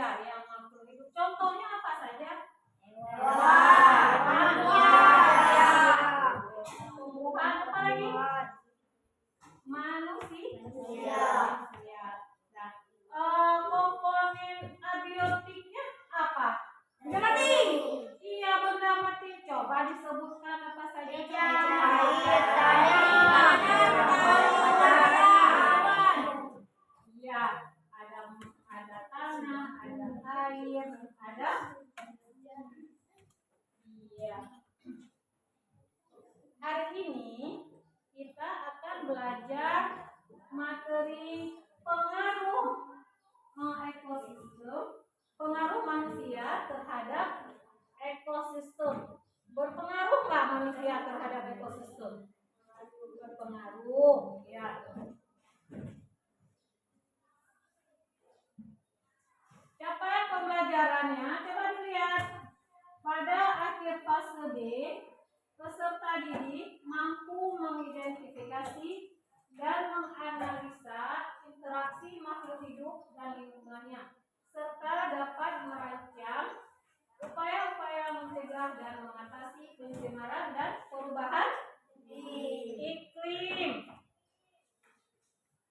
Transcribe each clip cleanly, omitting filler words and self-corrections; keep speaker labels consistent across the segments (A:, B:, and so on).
A: manusia yang makhluk hidup. Contohnya apa saja? Tumbuhan, apa lagi? Manusia. Komponen abiotiknya apa? Benda mati. Iya, benda mati. Coba disebutkan apa saja? Iya, ada tanah, ada air, ada. Iya. Hari ini kita akan belajar materi pengaruh ekosistem, pengaruh manusia terhadap ekosistem. Berpengaruh nggak manusia terhadap ekosistem? Berpengaruh, ya. Capaian pembelajarannya, coba dilihat. Pada akhir fase D, peserta didik mampu mengidentifikasi dan menganalisa interaksi makhluk hidup dan lingkungannya, serta dapat merancang upaya-upaya mencegah dan mengatasi pencemaran dan perubahan iklim.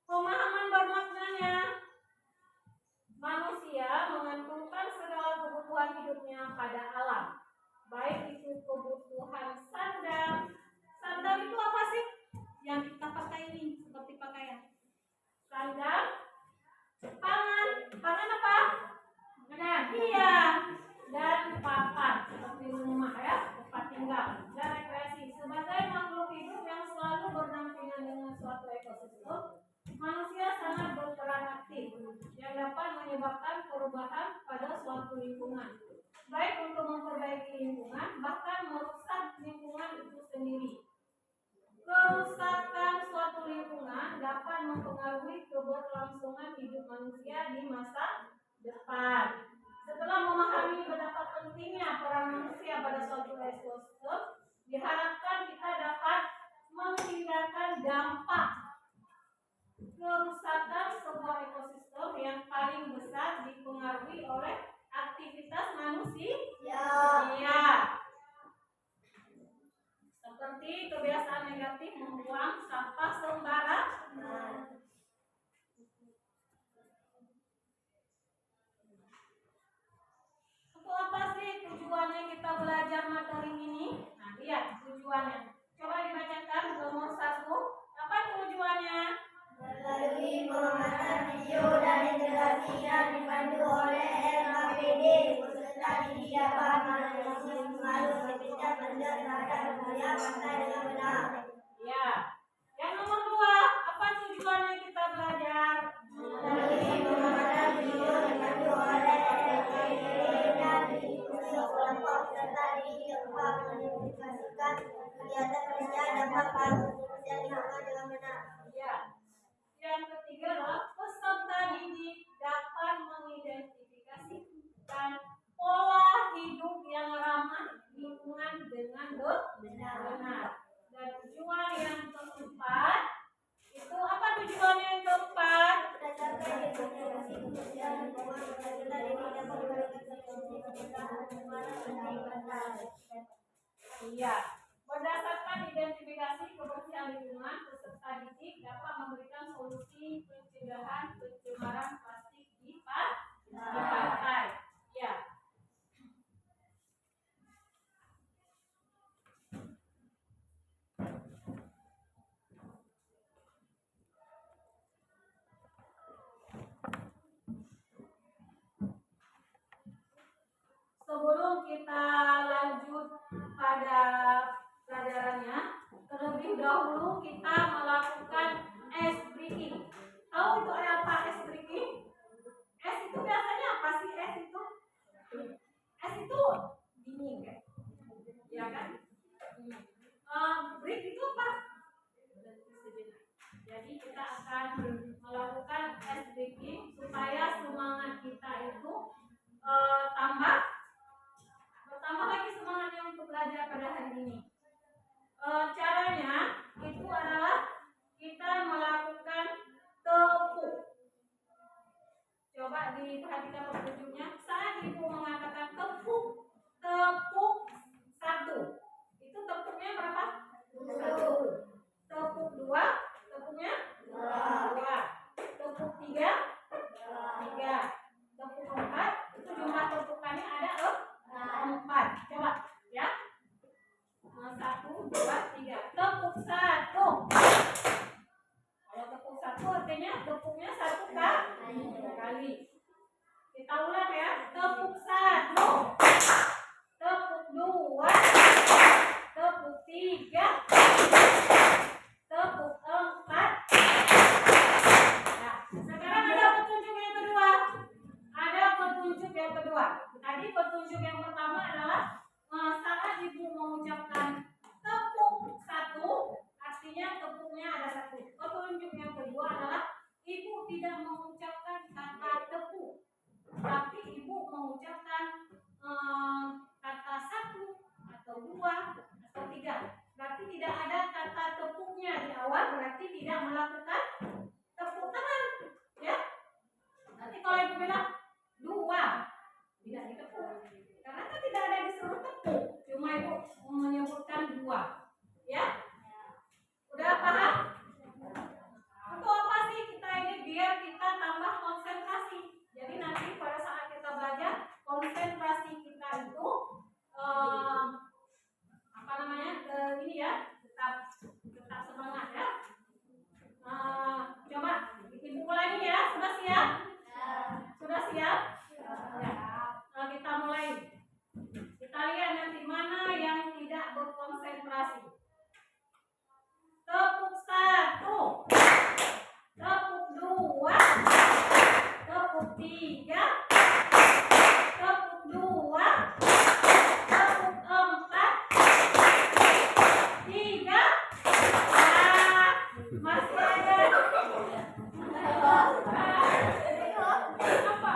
A: Pemahaman bermaknanya, manusia menggantungkan segala kebutuhan hidupnya pada alam, baik itu kebutuhan sandang. Sandang itu apa sih? Yang kita pakai ini seperti pakaian. Sandang, pangan. Pangan apa? Makanan. Iya. Dan papan seperti rumah ya, tempat tinggal dan rekreasi. Sebagai makhluk hidup yang selalu berdampingan dengan suatu ekosistem, manusia sangat berperan aktif yang dapat menyebabkan perubahan pada suatu lingkungan, baik untuk memperbaiki lingkungan, bahkan merusak lingkungan itu sendiri. Kerusakan suatu lingkungan dapat mempengaruhi keberlangsungan hidup manusia di masa depan. Setelah memahami betapa pentingnya peran manusia pada suatu ekosistem, diharapkan kita dapat menghindarkan dampak kerusakan sebuah ekosistem yang paling besar dipengaruhi oleh aktivitas manusia. Ya. Seperti kebiasaan negatif membuang sampah sembarangan. Untuk apa sih tujuannya kita belajar materi ini? Nah, lihat tujuannya. Coba dibacakan nomor 1. Apa tujuannya?
B: Melalui pemanasan video dan integrasi yang dipandu oleh LKPD, peserta didik dapat menganalisis pengaruh aktivitas benda terhadap budaya pantai dengan benar.
A: Ya. Yang nomor 2, apa tujuannya kita belajar?
B: Melalui pemanasan video dipandu oleh LKPD dan diikuti kelompok peserta didik dapat mengidentifikasikan kegiatan kerja dampak pengaruh sosial lingkungan dengan benar.
A: Ya. Yang ketiga adalah peserta didik dapat mengidentifikasikan pola hidup yang ramah lingkungan dengan benar. Dan tujuan yang keempat itu apa tujuannya yang keempat? Iya. Berdasarkan identifikasi kebersihan lingkungan, peserta didik dapat memberikan solusi pencegahan pencemaran plastik di pantai. Ya. Sebelum kita lanjut pada pelajarannya, terlebih dahulu kita melakukan ice breaking. Tahu itu apa ice breaking? Es itu biasanya apa sih es itu? Es itu dingin kan? Ya kan? Break itu apa? Jadi kita akan melakukan ice breaking supaya semangat kita itu bertambah lagi semangatnya untuk belajar pada hari ini. Caranya itu adalah Kita ulang ya. Tepuk 1, tepuk 2, tepuk 3, tepuk 4. Nah, sekarang ada petunjuk yang kedua. Ada petunjuk yang kedua. Tadi petunjuk yang pertama adalah saat ibu mengucapkan tepuk 1, artinya tepuknya ada 1. Petunjuk yang kedua adalah ibu tidak mengucapkan kata tepuk, tapi ibu mengucapkan kata 1 atau 2 atau 3. Berarti tidak ada kata tepuknya di awal, berarti tidak melakukan tepuk tangan, ya. Nanti kalau ibu bilang 2, tidak ditepuk, karena kan tidak ada disuruh tepuk, cuma ibu menyebutkan 2, ya. Udah paham? Untuk apa sih kita ini? Biar kita tambah konsentrasi. Jadi nanti pada saat kita belajar, konsentrasi kita itu ini ya, tetap semangat ya. Coba ibu ulangi ya. Sudah siap? Sudah siap? Ya. Kita mulai. Kita lihat nanti mana yang tidak berkonsentrasi. Tepuk 1, tepuk 2, tepuk 3, tepuk 2, tepuk 4, 3. Masih ada. Apa?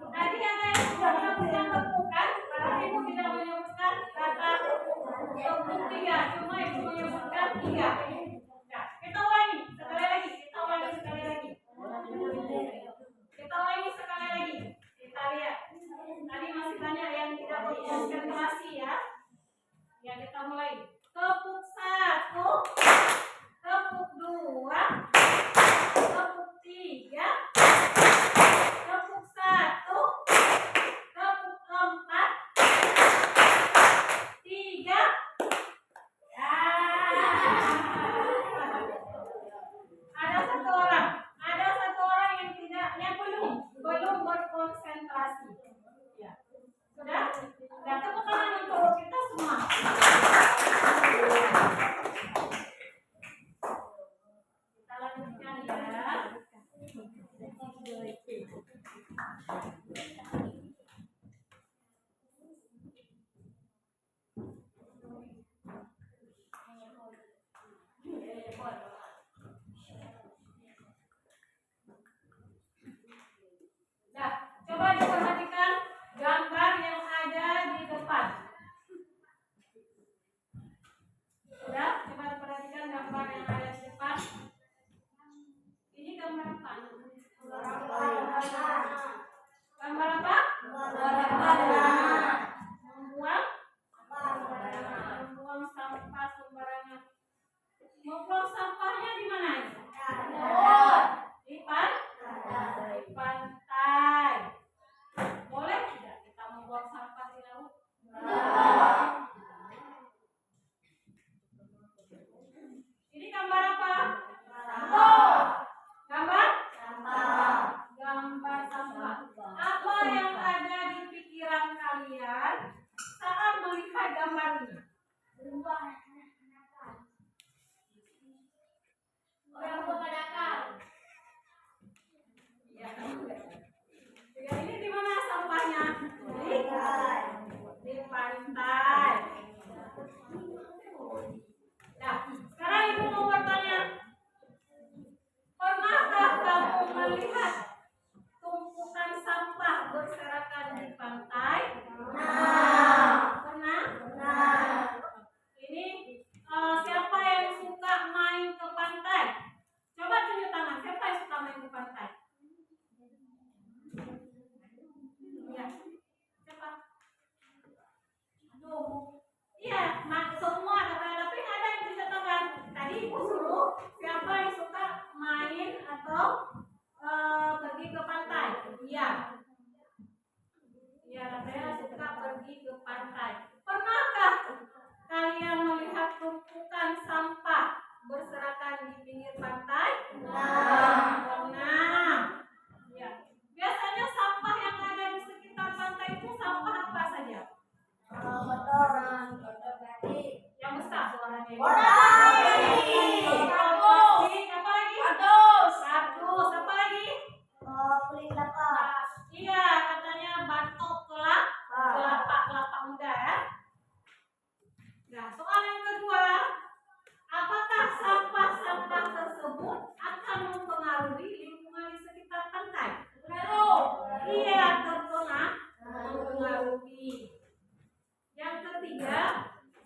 A: Tadi ada yang sudah menyebutkan tepuk kan? Padahal ibu tidak menyebutkan kata tepuk 3, cuma ibu menyebutkan 3. Nah, kita ulangi sekali lagi. Kita ulangi sekali lagi. Kita lihat. Tadi masih banyak yang tidak berkonsentrasi ya. Ya, kita mulai. Tepuk 1, tepuk 2, tepuk 3, tepuk 1, tepuk 4, 3. Ya. Ada satu orang yang belum berkonsentrasi. Ya. Sudah? Dan tepuk tangan untuk kita semua. Kita lanjutkan ya. Nah, coba diperhatikan. teknologi. Yang ketiga,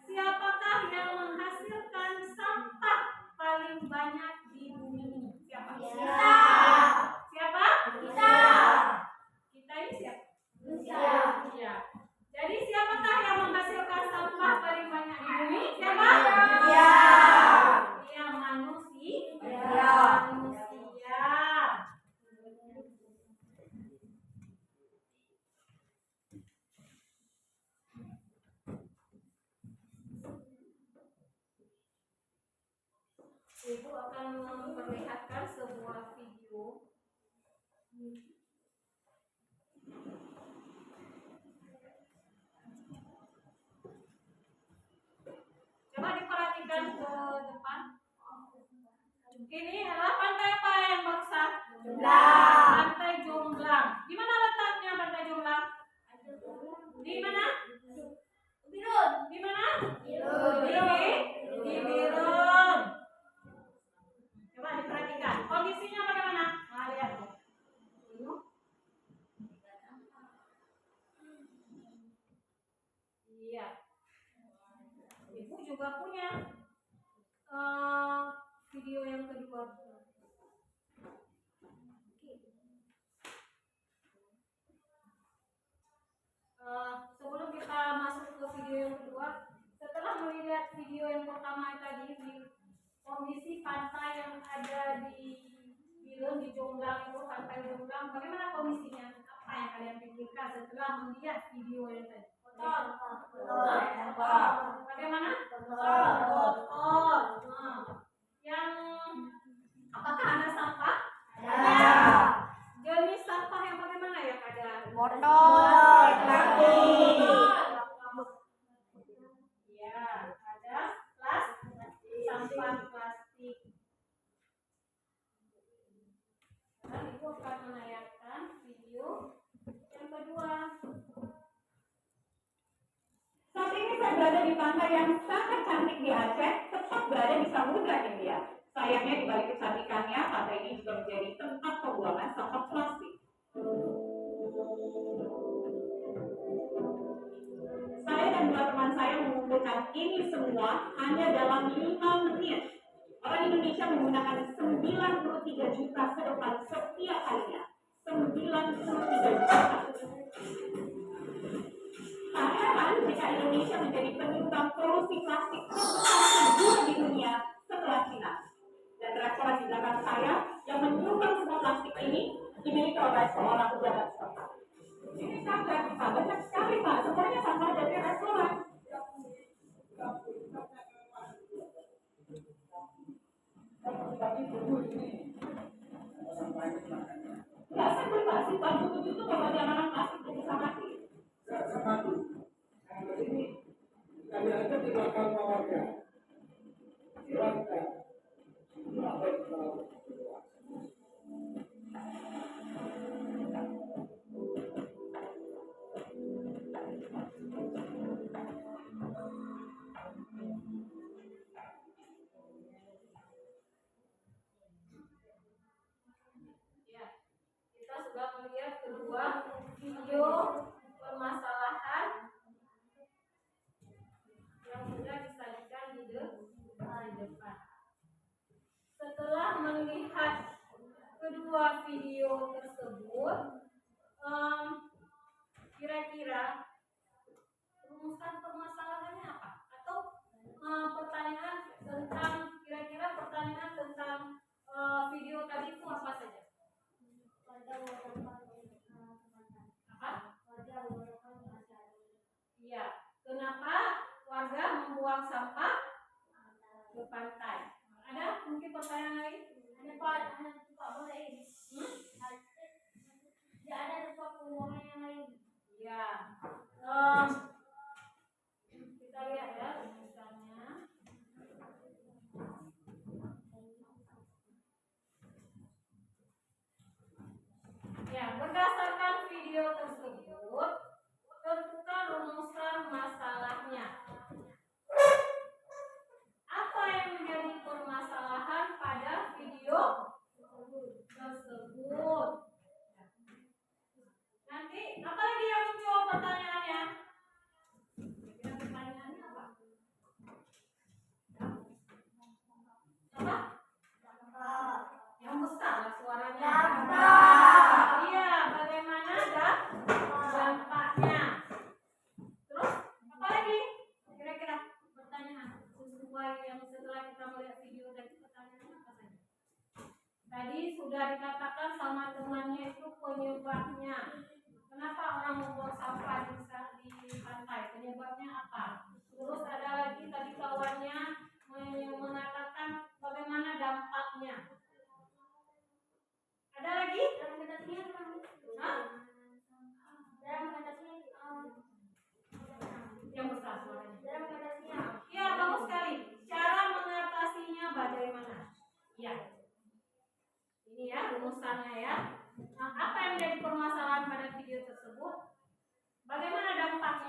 A: siapakah yang menghasilkan sampah paling banyak di bumi ini? Siapa?
B: Kita.
A: Siapa?
B: Kita.
A: Kita ini siapa?
B: Manusia.
A: Ya. Jadi siapakah yang menghasilkan sampah paling banyak di bumi? Siapa?
B: Manusia.
A: Iya, manusia.
B: Ya.
A: Manusia. Ibu akan memperlihatkan sebuah video. Coba diperhatikan ke depan. Ini adalah pantai apa yang barusan?
B: Jomblang.
A: Pantai Jomblang. Di mana letaknya pantai Jomblang? Di mana?
B: Birun.
A: Di mana?
B: Birun.
A: Di Birun. Coba diperhatikan. Kondisinya bagaimana? Nah, lihat. Iya. Ibu juga punya video yang kedua. Sebelum kita masuk ke video yang kedua, setelah melihat video yang pertama tadi di kondisi pantai yang ada di Birun, di Jomblang itu, pantai Jomblang, bagaimana kondisinya? Apa yang kalian pikirkan setelah melihat video yang tadi? Bagaimana? Kotor. Yang apakah ada sampah?
B: Ada.
A: Jenis sampah yang bagaimana ya? Ada
B: Botol. Plastik.
A: Ya, ada sampah plastik. Sekarang Ibu akan menayangkan video yang kedua.
C: Saat ini saya berada di pantai yang sangat cantik di Aceh, tepat berada di Samudra Hindia. Sayangnya di balik kecantikannya, pantai ini juga menjadi tempat pembuangan sampah plastik. Saya dan dua teman saya mengumpulkan ini semua hanya dalam 5 menit. Orang Indonesia menggunakan 93 juta sedotan setiap harinya. 93 juta. Tak heran jika Indonesia menjadi penyumbang polusi plastik terbesar kedua di dunia setelah China. Dan restoran di belakang saya yang menyumbang semua plastik ini dimiliki oleh seorang pejabat setempat. Ini sangat banyak sekali Pak, semuanya sampah dari restoran. Enggak, saya beli plastik, Pak. Butuh itu kalau ada anak plastik bisa mati.
D: Satu. Yang ini kami ada di belakang warga. Silakan.
A: Ya, kita sudah melihat kedua video permasalahan yang sudah disajikan di depan. Setelah melihat kedua video tersebut, kira-kira rumusan permasalahannya apa? Atau pertanyaan tentang kira-kira pertanyaan tentang video tadi itu apa saja? Apa? Iya. Kenapa warga membuang sampah ke pantai? Ada mungkin pertanyaan lain?
B: Ada Pak boleh.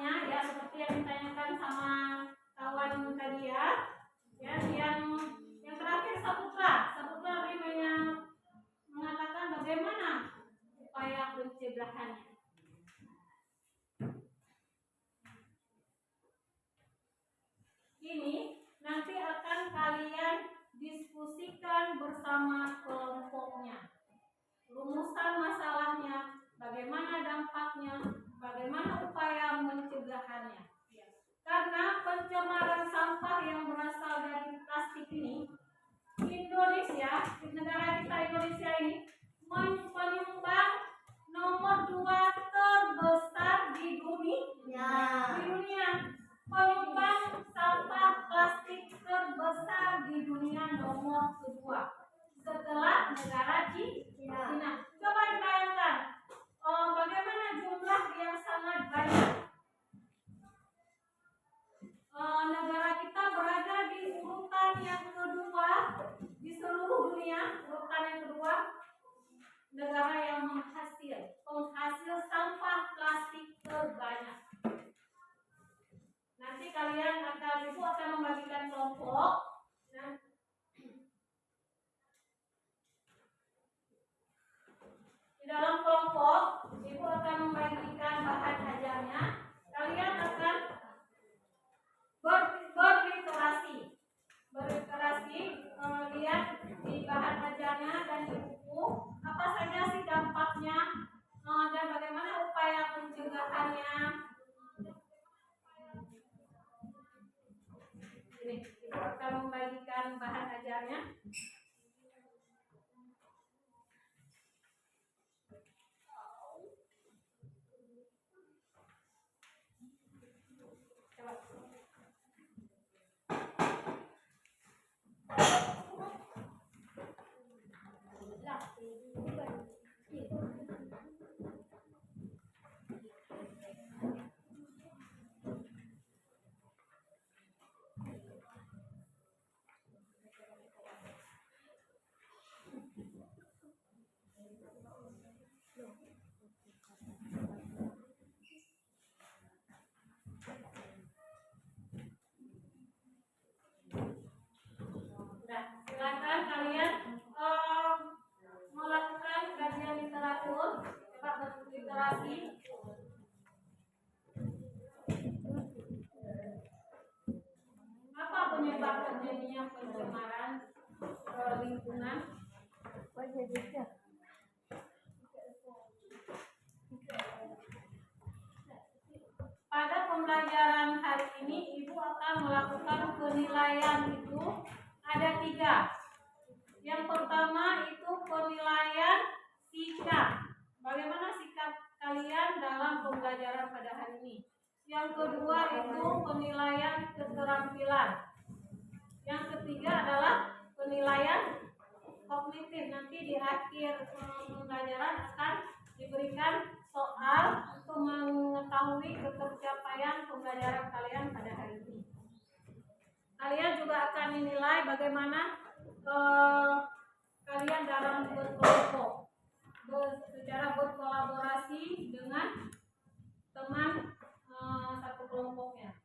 A: dampaknya ya seperti yang ditanyakan sama kawan tadi ya. Ya, yang terakhir Saputra lebih mengatakan bagaimana upaya pencegahannya. Ini nanti akan kalian diskusikan bersama kelompoknya. Rumusan masalahnya, bagaimana dampaknya, bagaimana upaya pencegahannya. Karena pencemaran sampah yang berasal dari plastik ini, Indonesia, di negara kita Indonesia ini menyumbang nomor 2 terbesar di dunia. Di dunia penyumbang sampah plastik terbesar di dunia nomor kedua setelah negara Cina. Coba dibayangkan bagaimana jumlah yang sangat banyak. Negara kita berada di urutan yang kedua di seluruh dunia. Urutan yang kedua, negara yang penghasil sampah plastik terbanyak. Nanti ibu akan membagikan kelompok. Di dalam kelompok ibu akan membagikan bahan ajarnya. Kalian akan berliterasi, lihat di bahan ajarnya dan di buku apa saja sih dampaknya dan bagaimana upaya pencegahannya. Ini ibu akan membagikan bahan ajarnya. Silakan kalian melakukan kajian literatur, coba berliterasi. Apa penyebab terjadinya pencemaran lingkungan? Pada pembelajaran hari ini, ibu akan melakukan penilaian itu ada 3. Yang pertama itu penilaian sikap. Bagaimana sikap kalian dalam pembelajaran pada hari ini? Yang kedua itu penilaian keterampilan. Yang ketiga adalah penilaian kognitif. Nanti di akhir pembelajaran akan diberikan soal untuk mengetahui ketercapaian pembelajaran kalian pada hari ini. Kalian juga akan dinilai bagaimana kalian dalam berkelompok, secara berkolaborasi dengan teman satu kelompoknya.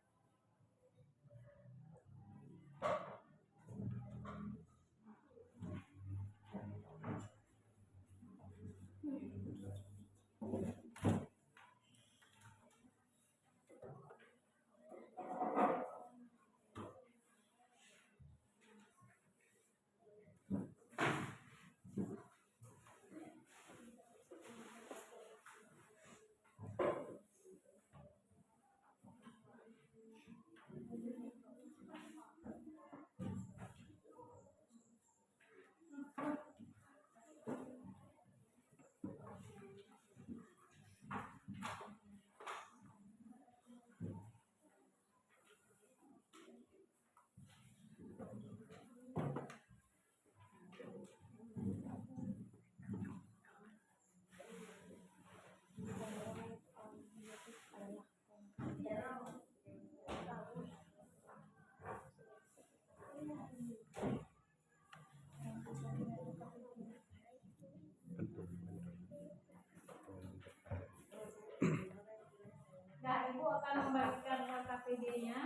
A: akan membagikan KTD-nya.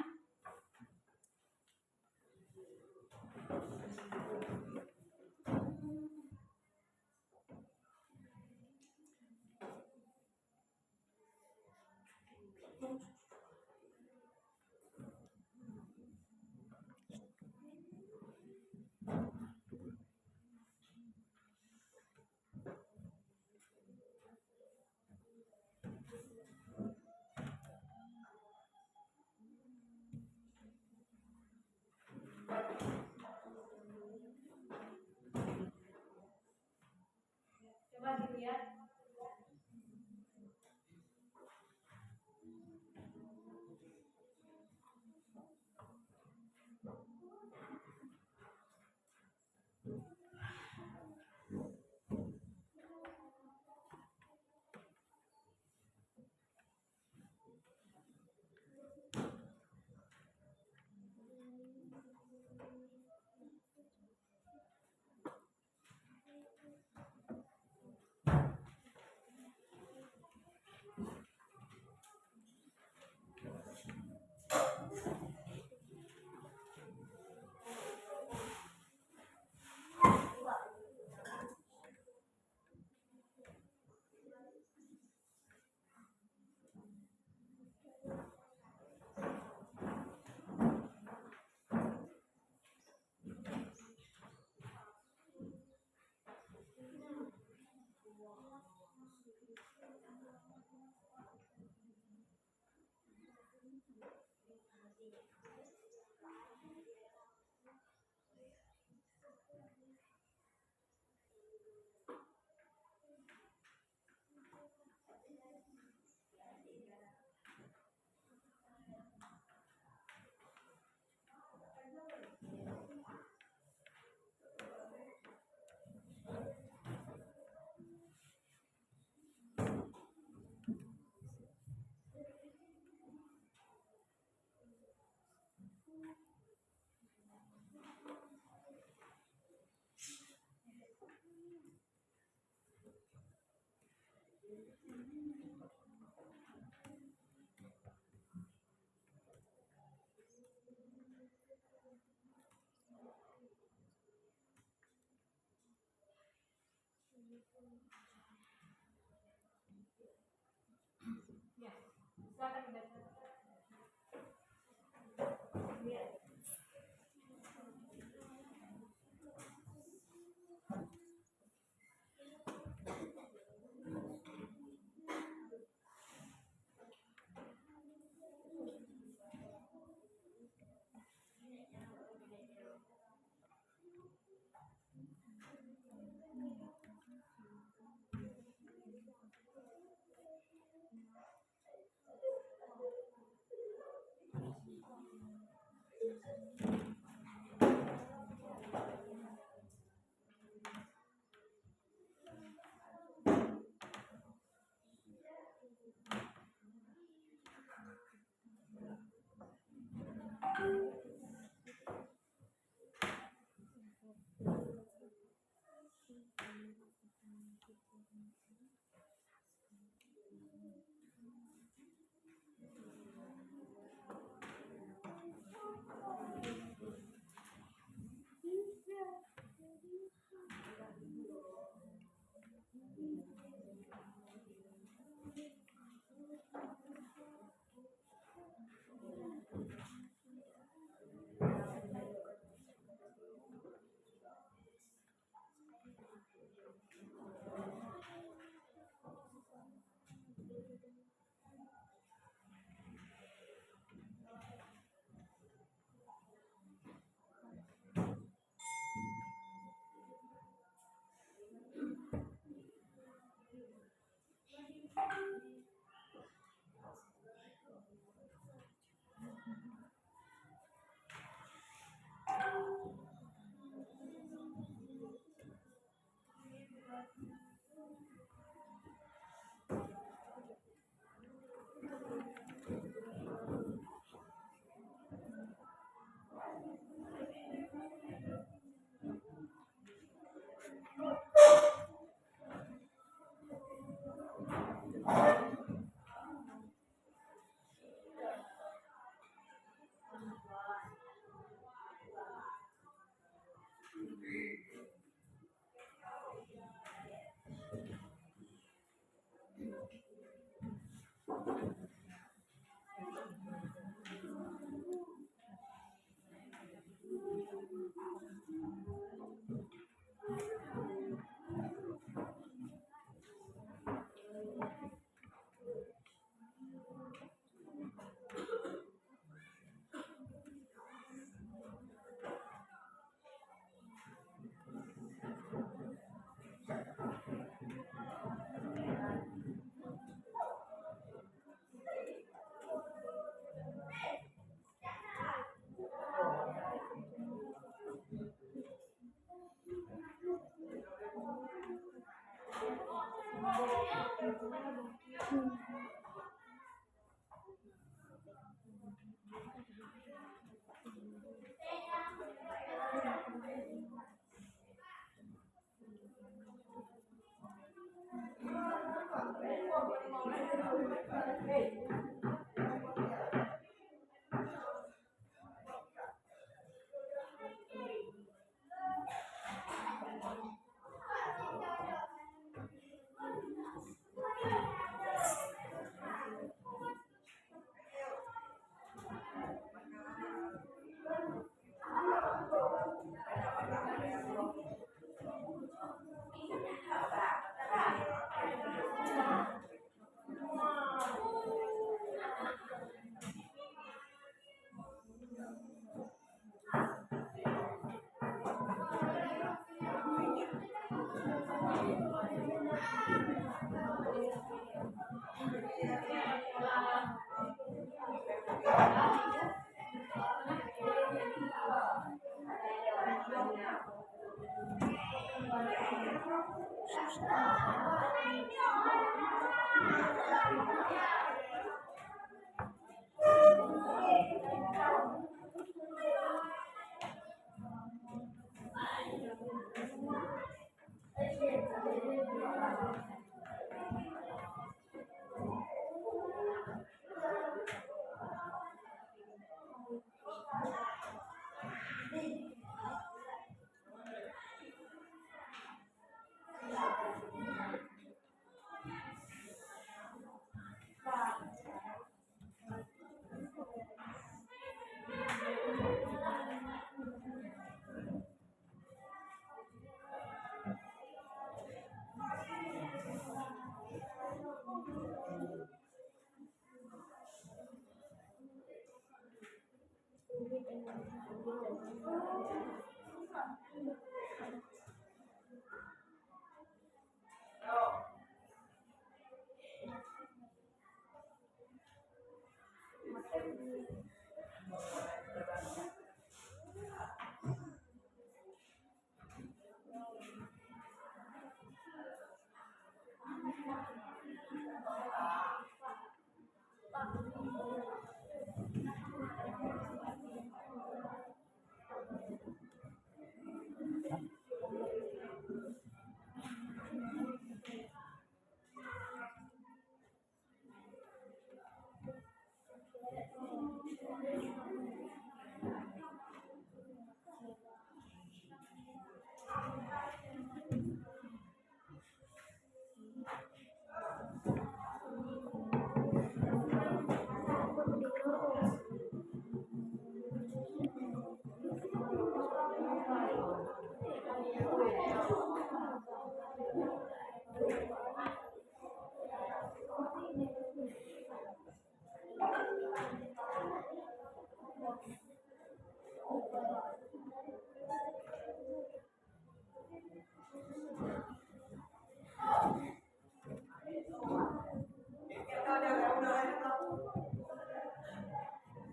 A: Coba dilihat.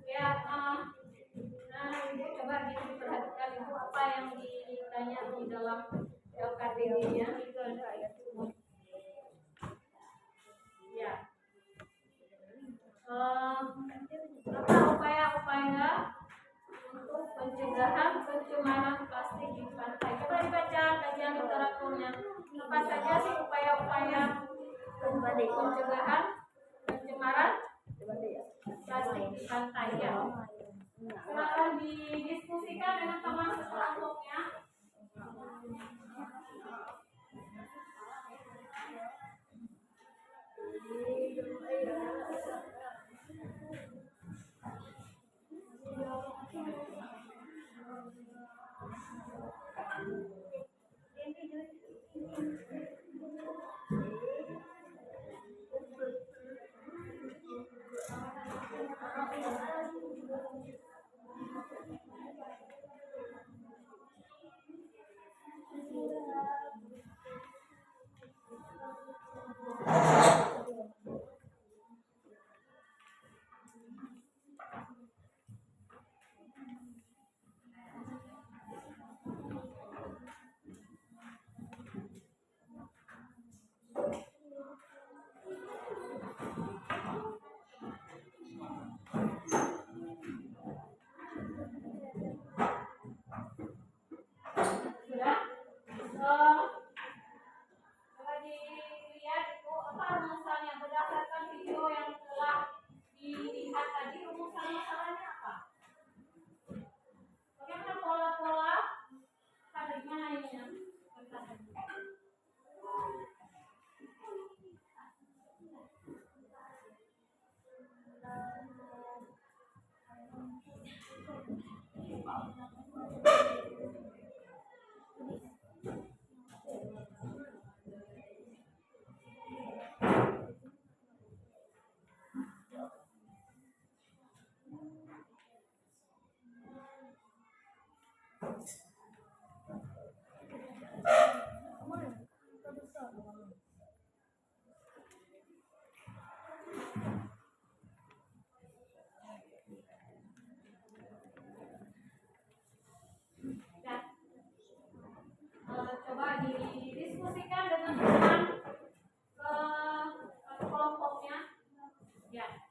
A: Ya, nah Ibu coba diperhatikan Ibu apa yang ditanya di dalam LKTD-nya. Ya. Apa upaya-upaya untuk pencegahan pencemaran plastik di pantai? Coba dibaca kajian literaturnya. Apa saja sih upaya-upaya pencegahan pencemaran plastik di pantai ya? Silakan didiskusikan dengan teman sekelompoknya.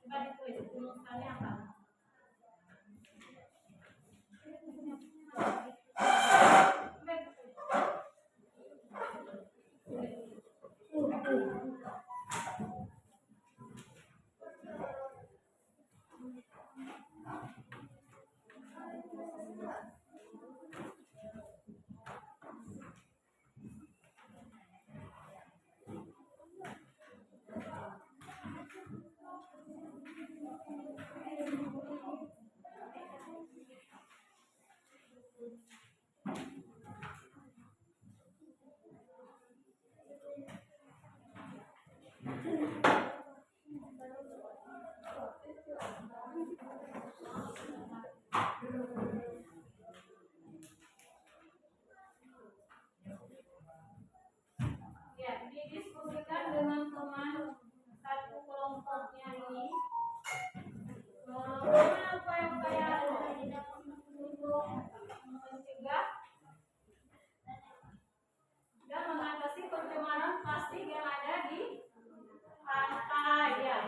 A: coba ditulis rumusannya apa? Ya, didiskusikan dengan teman satu kelompoknya ini. Bagaimana upaya-upaya untuk mencegah dan mengatasi pencemaran plastik yang ada di pantai ya.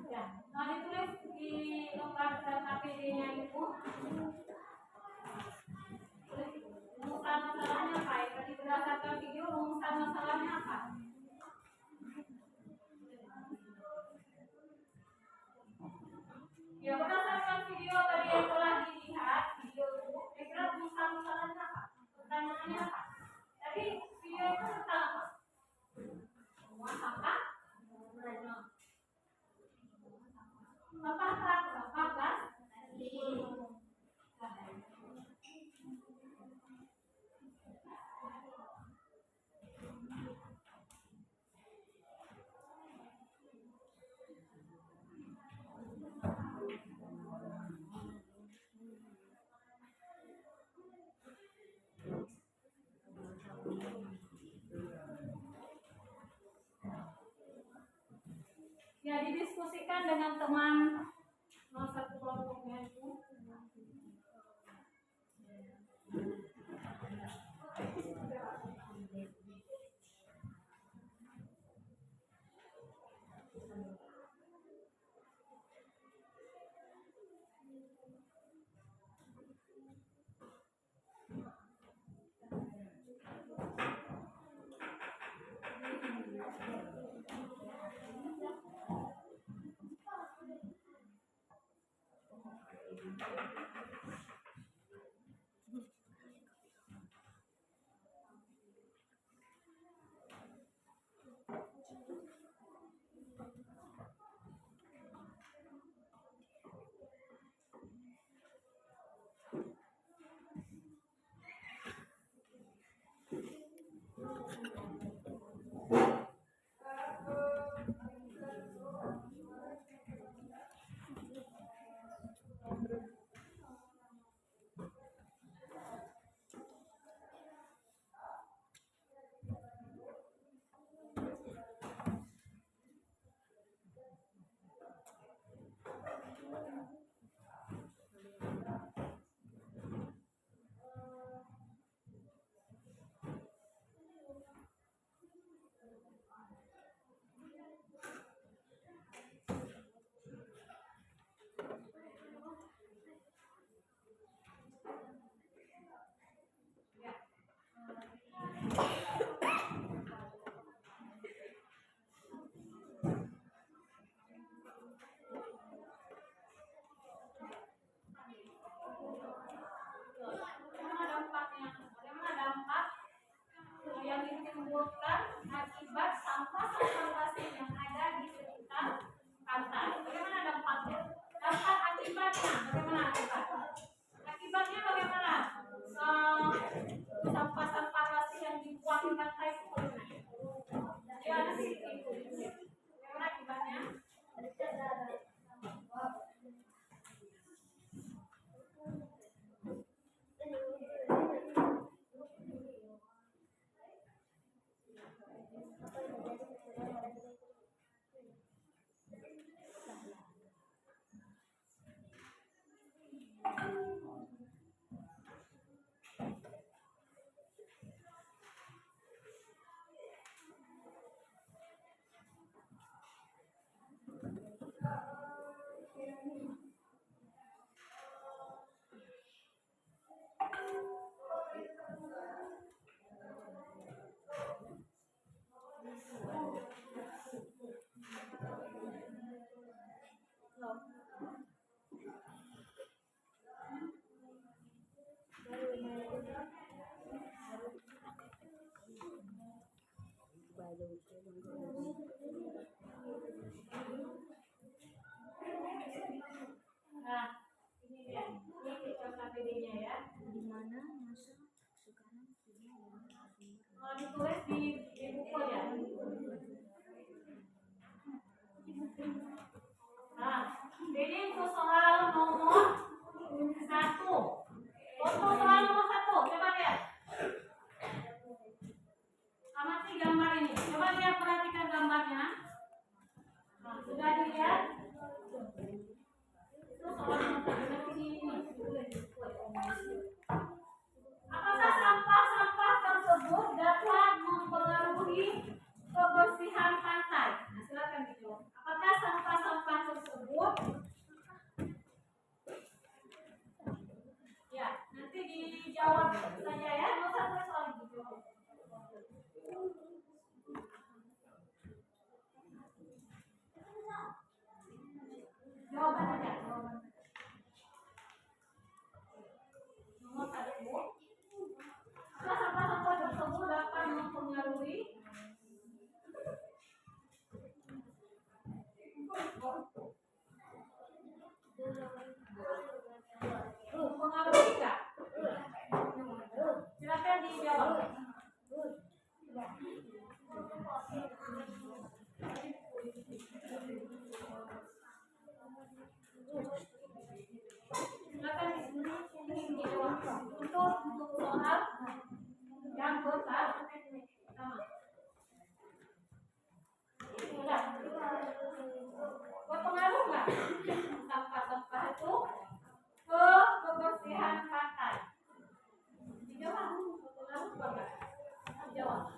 A: Ya, nah ditulis di lembar KPD-nya itu. Rumusan masalahnya apa? Ya, tadi berdasarkan video rumusan masalahnya apa? Ya, berdasarkan video tadi yang telah dilihat, video itu, kira-kira rumusan masalahnya apa? Pertanyaannya apa? Tadi video itu tentang apa? Rumah sampah? Sampah gas? Sampah gas? Ya, didiskusikan dengan teman satu kelompoknya itu. Nah, ini dia. Ini kita KPD-nya ya. Ditulis di buku ya. Nah, ini untuk soal nomor 1. Untuk soal nomor 1, coba lihat. Amati gambar ini. Coba lihat, perhatikan gambarnya. Nah, sudah dilihat? Itu soal nomor 1 ini. Apakah sampah-sampah tersebut dapat mempengaruhi kebersihan pantai? Nah, silakan dijawab. Apakah sampah-sampah tersebut? Ya, nanti dijawab saja ya. Nggak usah tulis soal dijawab. Jawaban aja, jawaban. Nomor 1. Apakah sampah-sampah tersebut dapat mempengaruhi pengaruhi nggak? Silakan dijawab. Silakan dijawab. Untuk soal yang pertama. Sudah. Berpengaruh nggak sampah-sampah itu ke kebersihan pantai? Dijawab. Berpengaruh nggak? Dijawab.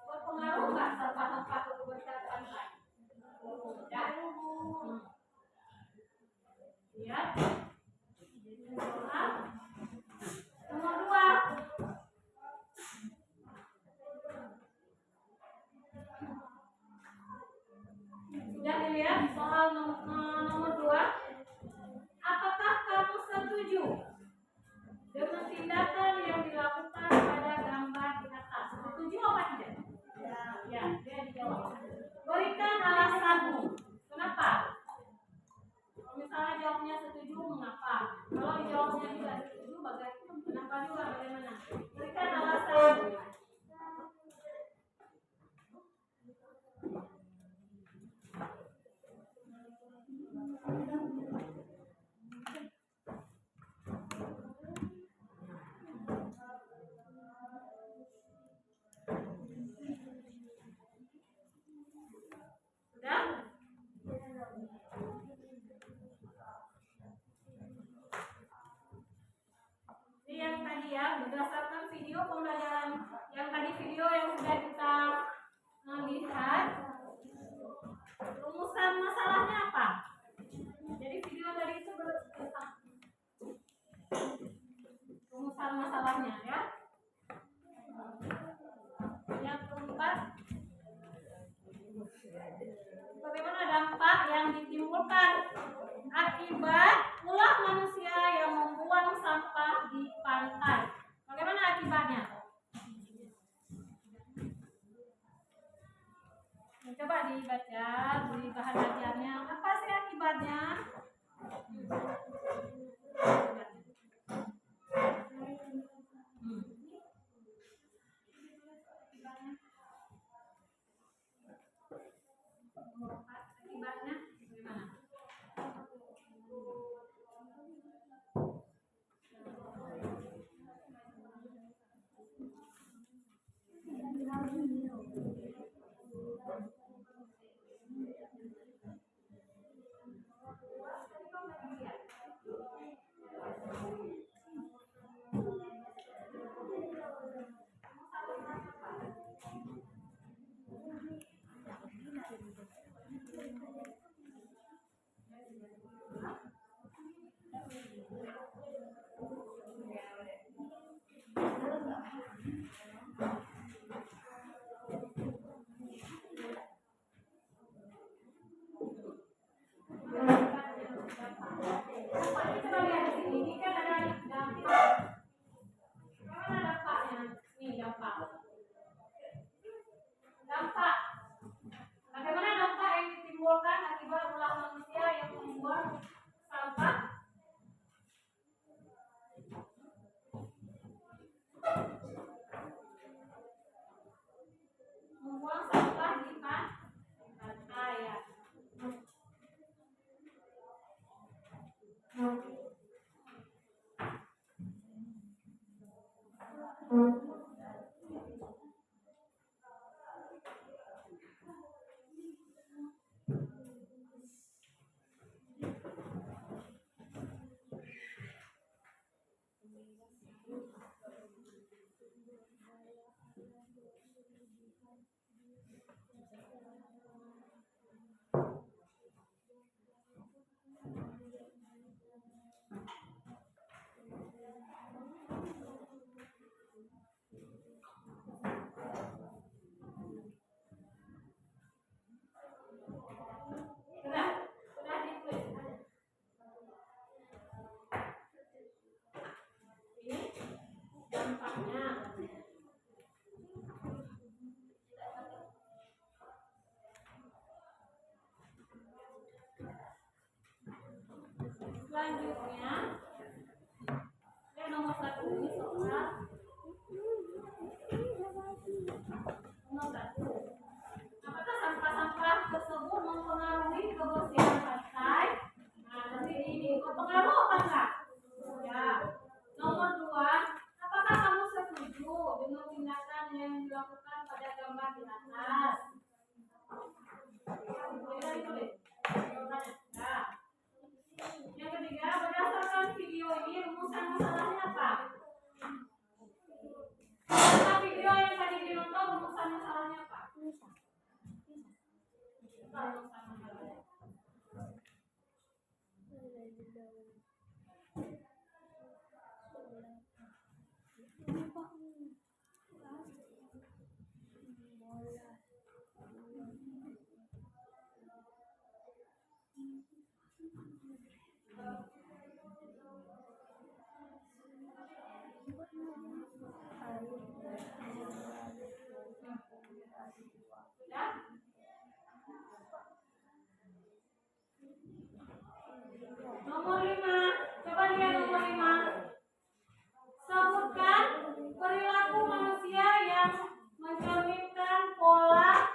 A: Berpengaruh nggak sampah-sampah ke kebersihan pantai? Ya. Lihat. Nomor 2. Sudah dilihat soal nomor 2. Apakah kamu setuju dengan tindakan yang dilakukan pada gambar di atas? Setuju apa tidak? Ya, dia dijawab. Berikan alasanmu. Kenapa? Kalau misalnya jawabnya setuju, mengapa? Kalau jawabnya tidak setuju, bagaimana? Kenapa juga? Bagaimana? Berikan alasan. Sudah? Ini yang tadi ya, berdasarkan video pembelajaran yang tadi, video yang sudah kita lihat, rumusan masalahnya apa? Jadi video tadi itu rumusan masalahnya ya. Yang keempat, bagaimana dampak yang ditimbulkan akibat ulah manusia yang membuang sampah di pantai? Bagaimana akibatnya? Coba dibaca di bahan ajarnya. Apa sih akibatnya? Akibatnya bagaimana? Selanjutnya, yang nomor 1 ini soal nomor 1. Apakah sampah-sampah tersebut mempengaruhi kebersihan pantai? Nah, nanti ini berpengaruh apa enggak? Ya. Nomor 2, apakah kamu setuju dengan tindakan yang dilakukan pada gambar di atas? Boleh. Ya. Yang ketiga, berdasarkan video ini rumusan masalahnya apa? Nah, video yang tadi ditonton rumusan masalahnya apa? Rumusan masalahnya. Sudah? Nomor 5, coba lihat nomor 5. Sebutkan perilaku manusia yang mencerminkan pola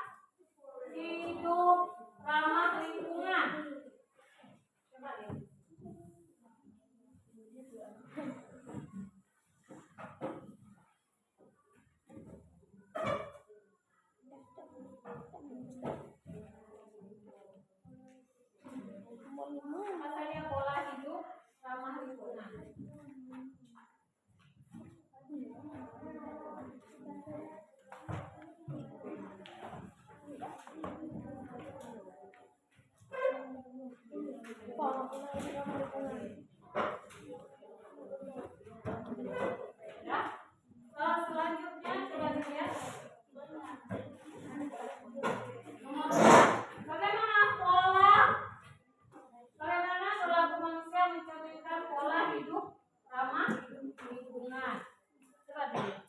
A: hidup ramah lingkungan. Coba lihat. Apa saja pola hidup ramah lingkungan? Ya. Selanjutnya coba dilihat. Nomor 4. Bagaimana perilaku manusia mencerminkan pola hidup ramah lingkungan? Coba dilihat.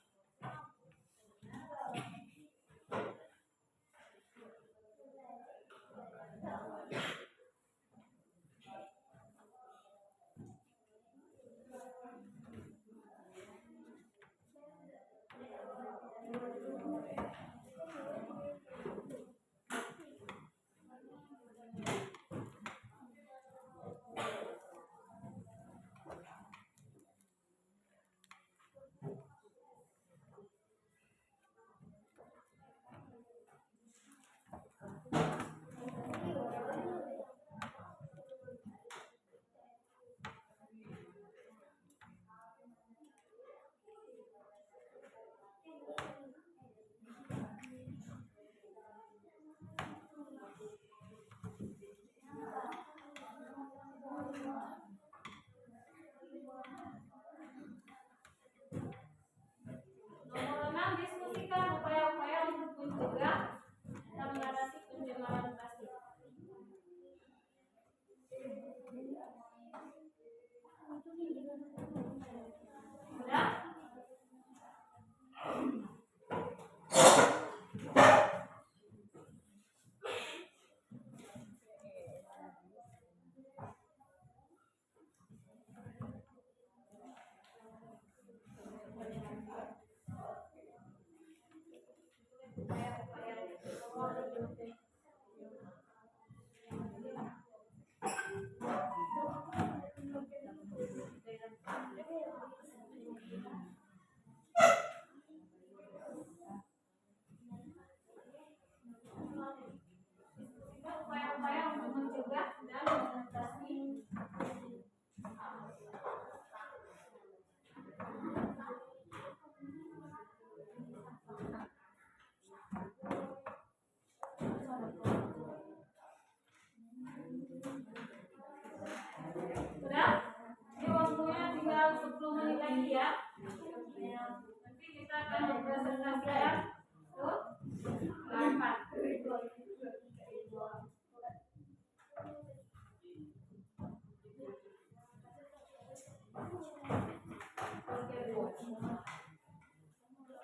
A: Nomor 6, diskusikan upaya-upaya untuk mencegah dan mengatasi pencemaran plastik. Sudah? Upaya-upaya untuk mencegah dan mengatasi. Sudah? Ini waktunya tinggal 10 menit lagi ya. Nanti kita akan mempresentasikan ke 8.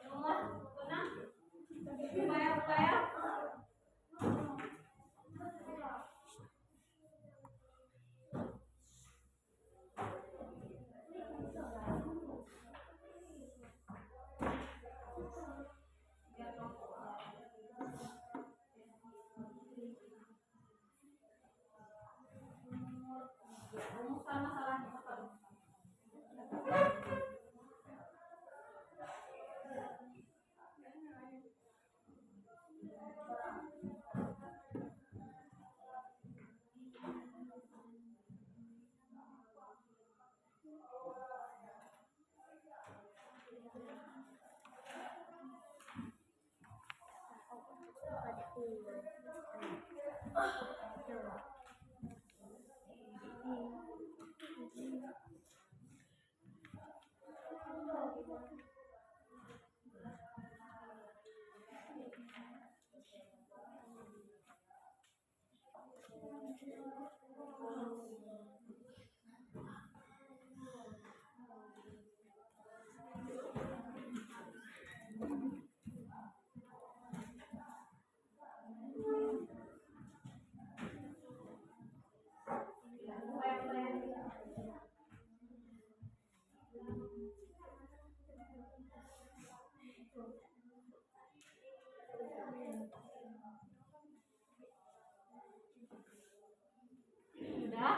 A: Nomor 6, upaya-upaya Rumusan masalahnya apa? Sudah?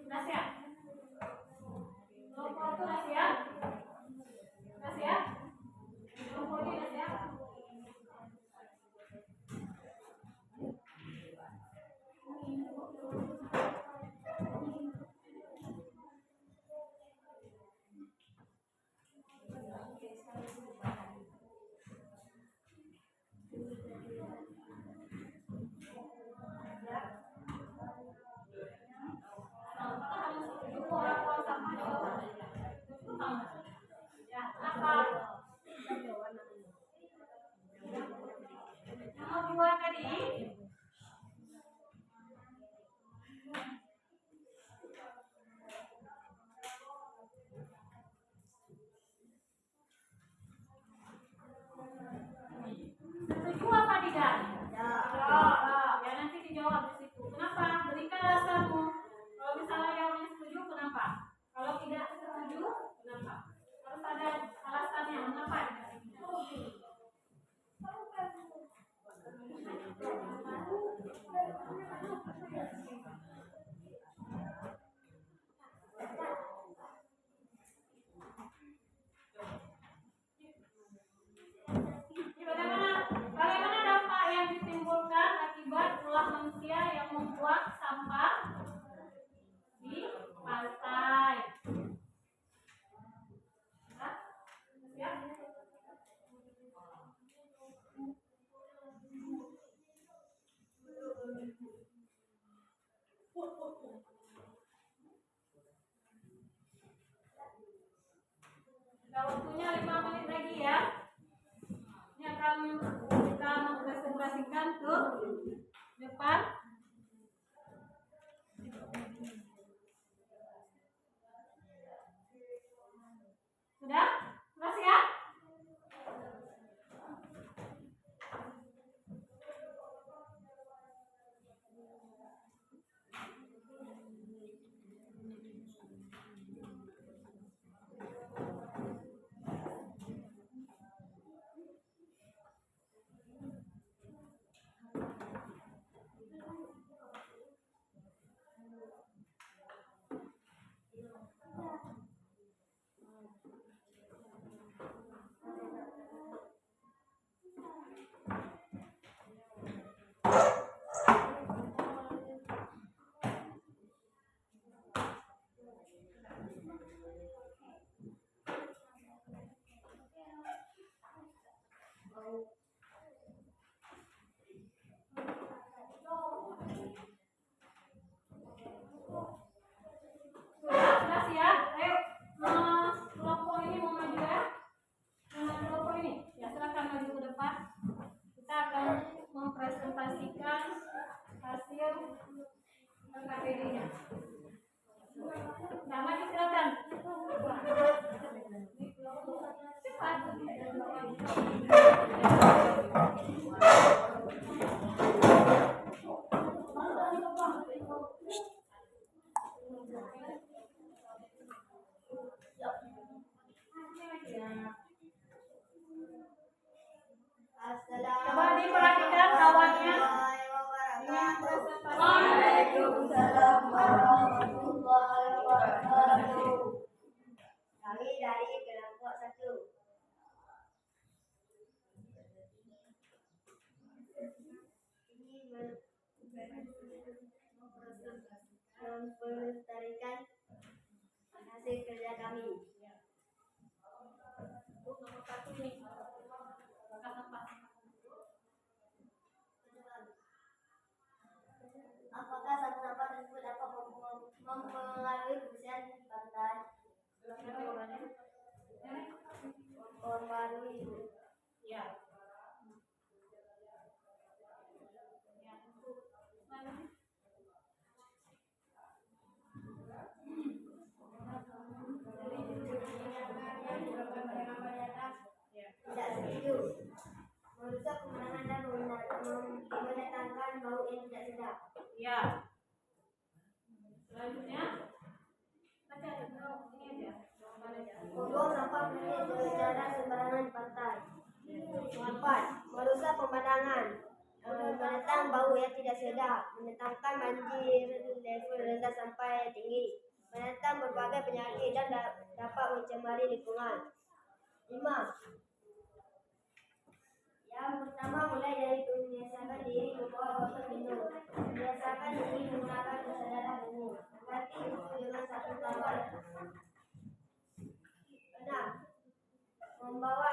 A: Sudah siap? Kelompok itu sudah siap? Sudah siap? Kelompok ini sudah siap? Ya, apa? Nomor 2 tadi. Setuju apa tidak? Ya nanti dijawab di situ. Kenapa? Berikan alasanmu. Kalau misalnya jawabannya setuju, kenapa? Kalau tidak setuju, kenapa? Harus ada alasannya. Mengapa? Bagaimana dampak yang ditimbulkan akibat ulah manusia yang membuang sampah di pantai? Ya? Sudah waktunya 5 menit lagi ya. Ini akan kita presentasikan ke depan. Sudah? Sudah siap? Sudah siap? Ayo, kelompok ini mau maju ya? Kelompok ini, ya silakan maju ke depan. Kita akan mempresentasikan hasil KPD-nya. Nah, maju silakan.
B: melestarikan hasil kerja kami.
A: Untuk nomor 1 ini. Tempat.
B: Apakah sampah-sampah tersebut dapat mempengaruhi kebersihan pantai? Mempengaruhi.
A: Ya. Ya, untuk mana?
B: Tidak setuju. Merusak pemandangan dan mendatangkan bau yang tidak sedap.
A: Ya. Selanjutnya baca ini aja. Jawaban aja.
B: Membuang sampah plastik secara sembarangan di pantai. 4. Merusak pemandangan, mendatang bau yang tidak sedap, mendatangkan banjir level rendah sampai tinggi, mendatang berbagai penyakit dan dapat mencemari lingkungan. 5. Yang pertama, mulai dari membiasakan diri membawa botol minum. Biasakan diri menggunakan kesadaran umum. Ganti itu dengan satu tawar. 6. Membawa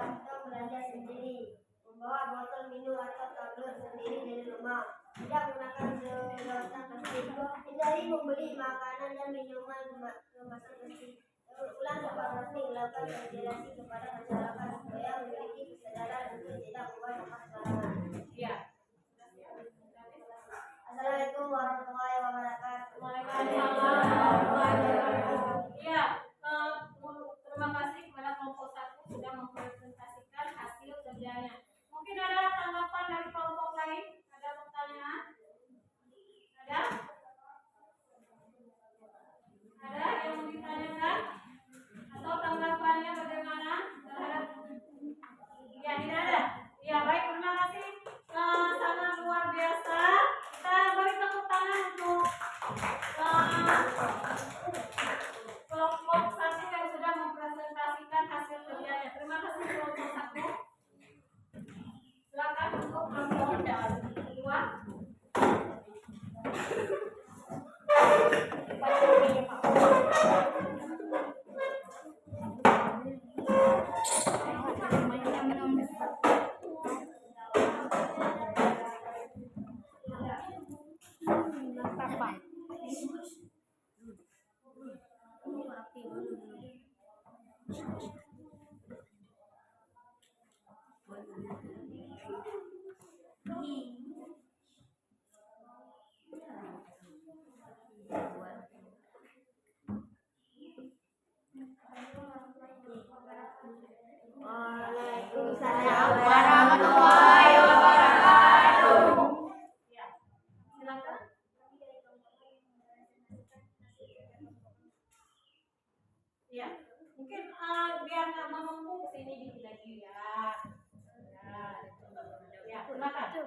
B: kantong belanja sendiri. Membawa botol minum atau tumbler sendiri dari rumah. Tidak menggunakan sedotan plastik. Hindari membeli makanan dan minuman kemasan plastik. Ulang sampah plastik, lakukan sosialisasi kepada masyarakat supaya memiliki kesadaran untuk tidak membuang sampah sembarangan.
A: Ya.
B: Assalamualaikum warahmatullahi wabarakatuh.
A: Ya, terima kasih kepada kelompok 1 sudah mempresentasikan hasil kerjanya. Mungkin ada tanggapan dari kelompok lain? Ada pertanyaan? Ada? Ada yang mau ditanyakan? Atau tanggapannya bagaimana terhadap? Ya, tidak ada. Ya, baik, terima kasih. Sangat luar biasa. Kita beri tepuk tangan untuk kelompok 1 yang sudah mempresentasikan hasil kerjanya. Terima kasih kelompok 1. Silakan untuk kelompok 2.
B: Waalaikumsalam
A: warahmatullahi wabarakatuh. Ya, silakan. Ya, mungkin biar nggak menumpuk sini dikit lagi ya. Ya, silakan.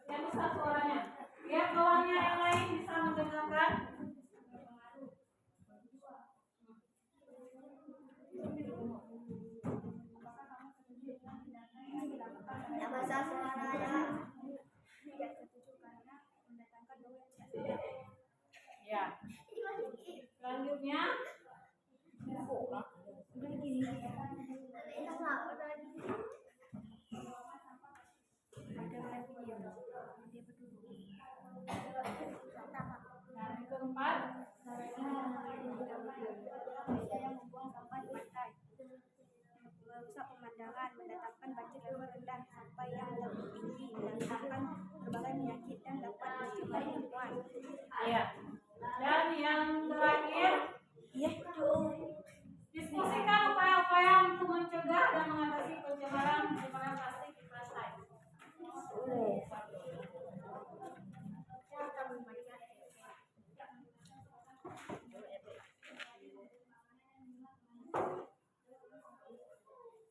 A: Yang besar suaranya, biar kawannya yang lain bisa mendengarkan.
B: yang besar suaranya.
A: Ya. Selanjutnya, yang keempat,
E: yang membuang sampah di pantai, merusak pemandangan, mendatangkan banjir level rendah sampai yang lebih tinggi, mendatangkan berbagai penyakit dan dapat mencemari lingkungan.
A: ya. Dan yang terakhir, diskusikan upaya-upaya untuk mencegah dan mengatasi pencemaran plastik di pantai.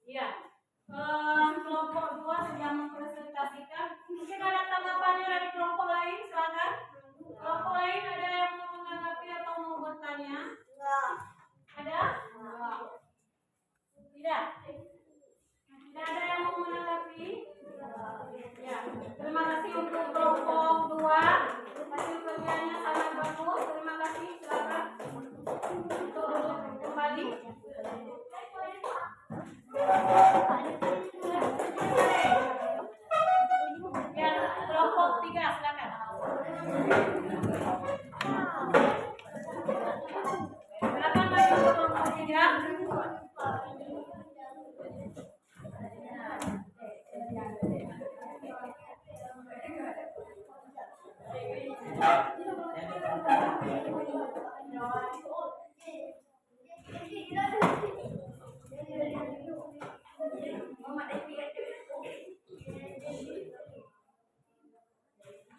A: Ya, kelompok 2 sudah mempresentasikan. Mungkin ada tanggapannya dari kelompok lain, silakan. Kelompok lain ada yang mau menanggapi atau mau Ya, kelompok 3 silakan. Silakan maju ke kelompok 3.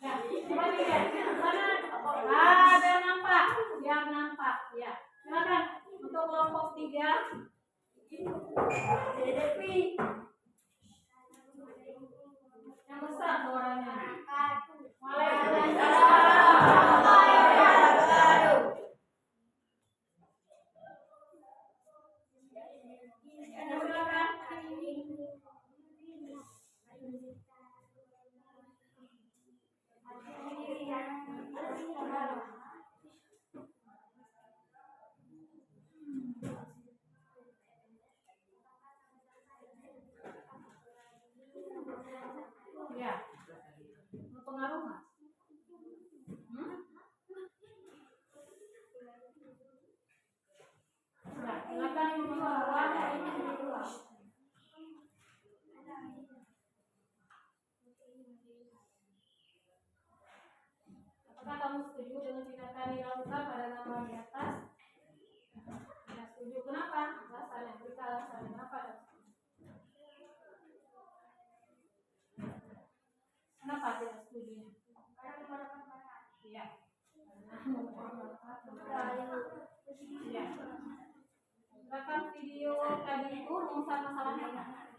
A: Ya, coba dilihat. Mana? Biar nampak. Biar nampak. Ya, silakan untuk kelompok 3. Yang besar suaranya. Ya, berpengaruh nggak? Nah, silakan yang membawa. Apakah kamu setuju dengan tindakan yang dilakukan pada gambar di atas? Ya, setuju. Kenapa? Alasannya, berita alasannya kenapa? Kenapa tidak setuju? Iya. Iya. Silakan video tadi itu rumusan masalahnya apa?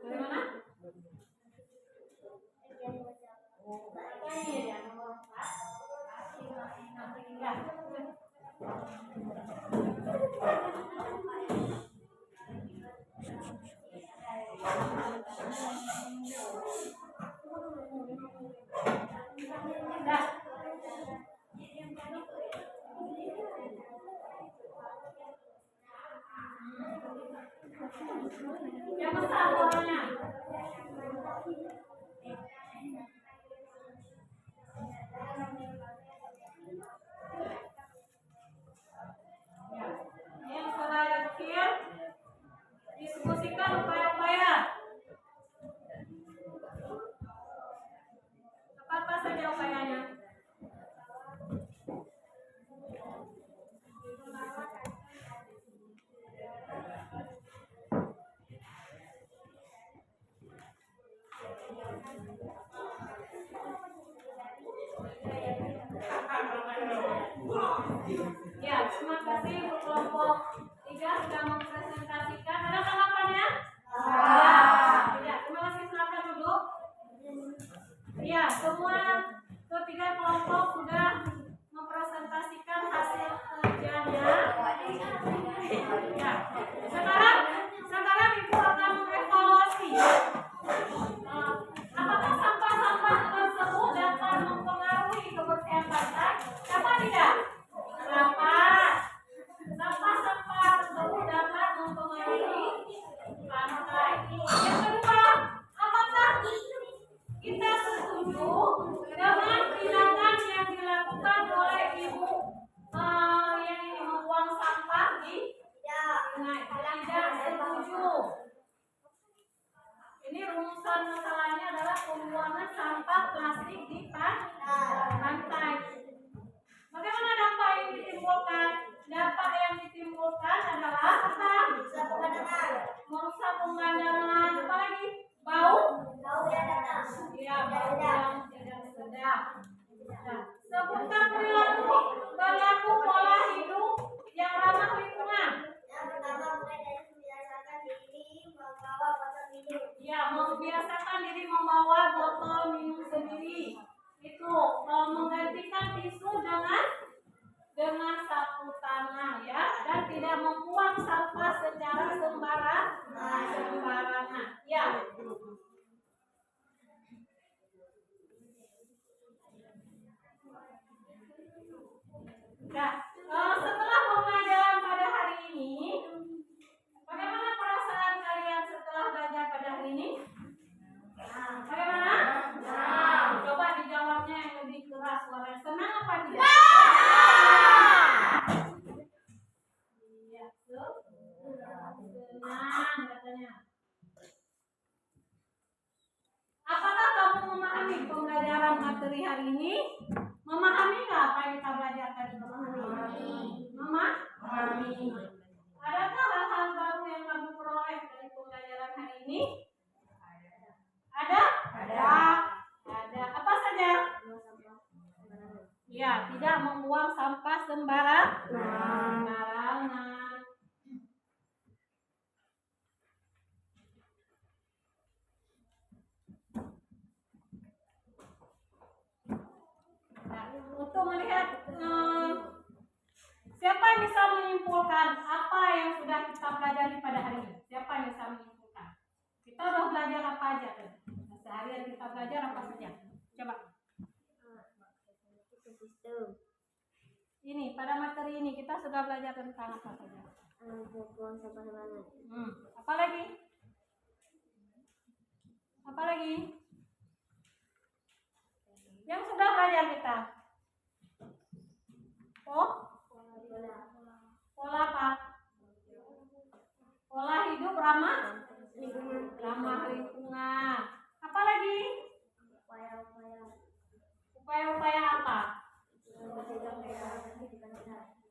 A: Dari mana? Ini ya, nomor 4. Ya. Dah. Yang besar suaranya. Ya. Yang suara kecil diskusikan upaya-upaya. Apa saja upayanya? Ya, terima kasih untuk kelompok 3 sudah mempresentasikan. Ada tanggapannya? Ya, terima kasih. Silakan duduk. Ya, semua ketiga kelompok sudah mempresentasikan hasil kerjanya. Ya, sekarang Ibu akan mengevaluasi. Apakah sampah-sampah tersebut dapat mempengaruhi kebersihan pantai? Dapat tidak? Dapat. Sampah-sampah tersebut dapat mempengaruhi pantai. Yang kedua, apakah kita setuju dengan tindakan yang dilakukan oleh ibu yang ini membuang sampah di sungai? Tidak setuju. Ini rumusan masalahnya adalah pembuangan sampah plastik di pantai. Bagaimana dampak yang ditimbulkan? Dampak yang ditimbulkan adalah apa? Merusak pemandangan. Apa lagi? Bau? Ya, bau yang tidak sedap. Nah, sebutkan perilaku pola hidup yang ramah lingkungan. Ya, membiasakan diri membawa botol minum sendiri. Itu menggantikan tisu dengan sapu tangan, ya, dan tidak membuang sampah secara sembarangan. Ya. Nah, setelah pembelajaran pada hari ini, bagaimana perasaan kalian setelah belajar pada hari ini? Bagaimana? Coba dijawabnya yang lebih keras suaranya. Senang apa tidak? Iya, senang katanya. Apakah kamu memahami pembelajaran materi hari ini? Memahami nggak apa yang kita belajar tadi? Memahami. Adakah hal-hal baru yang kamu peroleh dari pembelajaran hari ini? Ada? Ada. Apa saja? Ya, tidak membuang sampah sembarangan. Nah, untuk melihat siapa yang bisa menyimpulkan apa yang sudah kita pelajari pada hari ini? Siapa yang bisa menyimpulkan? Kita sudah belajar apa aja tuh? Seharian kita belajar apa saja? Coba. Ini pada materi ini kita sudah belajar tentang apa saja? Apa lagi? Apa lagi? Yang sudah belajar kita? Pola apa? Pola hidup ramah lingkungan. Apa lagi? Upaya-upaya apa?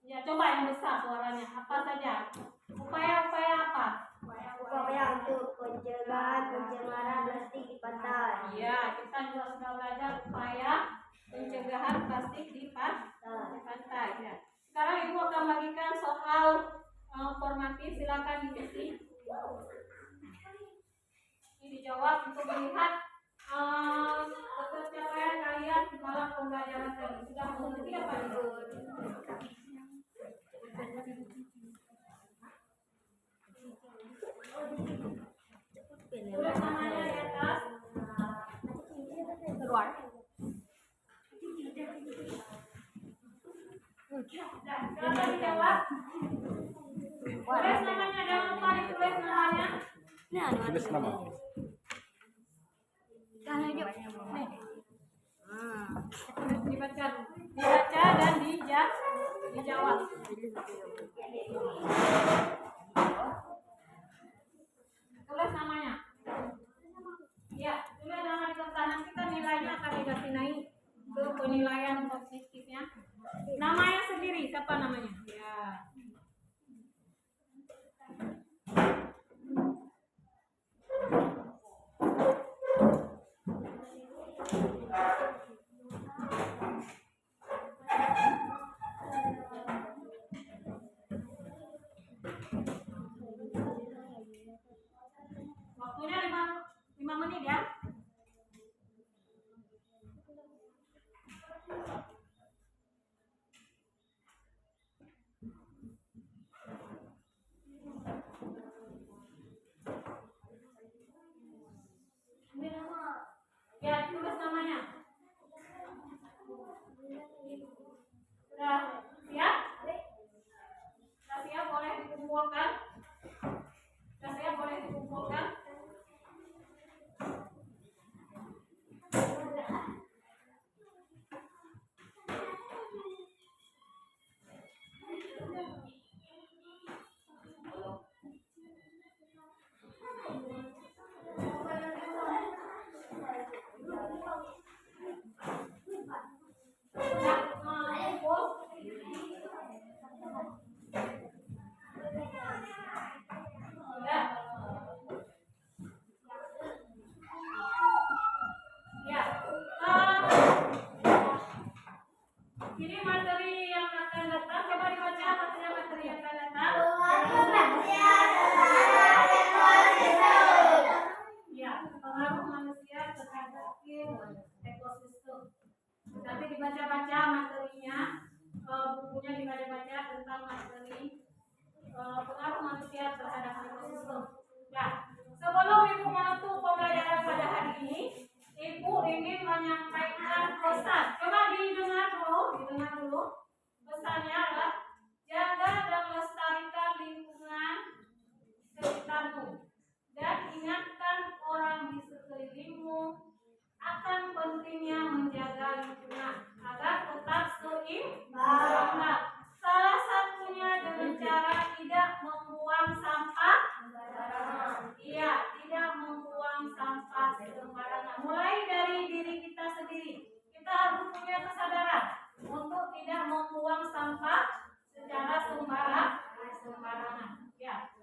A: Ya, coba yang besar suaranya. Apa saja? Upaya-upaya apa?
B: Upaya untuk pencegahan pencemaran plastik di pantai.
A: Iya, kita juga sudah belajar upaya pencegahan plastik di pantai. Ya. Sekarang Ibu akan bagikan soal formatif, silakan diisi. Ini dijawab untuk melihat pencapaian kalian dalam pembelajaran tadi. Sudah mengerti apa itu? Tulis namanya di atas. Keluar. Silakan dijawab. Tulis namanya, jangan lupa ditulis namanya.
F: Tulis nama.
A: Dibaca dan dijawab. Tulis namanya. Ya, tulis nama di kertas. Nanti kan nilainya akan dikasih naik ke penilaian objektifnya. Namanya sendiri, siapa namanya? Ya. Waktunya 5 menit ya. Ya, tulis namanya. Sudah siap? Sudah siap, boleh dikumpulkan. Sudah siap, boleh dikumpulkan. Ini materi yang akan datang. Coba dibaca materi yang akan datang. Ya, pengaruh manusia terhadap ekosistem. Nanti dibaca-baca materinya, bukunya dibaca-baca tentang materi pengaruh manusia terhadap ekosistem. Nah, sebelum Ibu menutup pembelajaran pada hari ini, Ibu ingin menyampaikan pesan. Coba didengar dulu pesannya pentingnya menjaga lingkungan agar tetap seimbang. Salah satunya dengan cara tidak membuang sampah. Iya, tidak membuang sampah sembarangan. Mulai dari diri kita sendiri. Kita harus punya kesadaran untuk tidak membuang sampah secara sembarangan. Ya.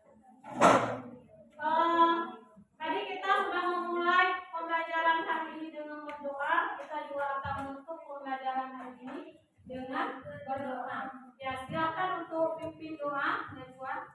A: Tadi kita sudah memulai pembelajaran hari ini dengan berdoa. Kita juga akan menutup pembelajaran hari ini dengan berdoa. Ya, silakan untuk pimpin doa, Najwa.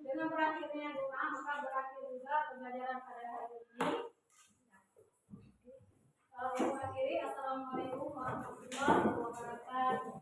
A: Dengan berakhirnya doa, maka berakhir juga pembelajaran pada hari ini. Mengakhiri, assalamualaikum warahmatullahi wabarakatuh.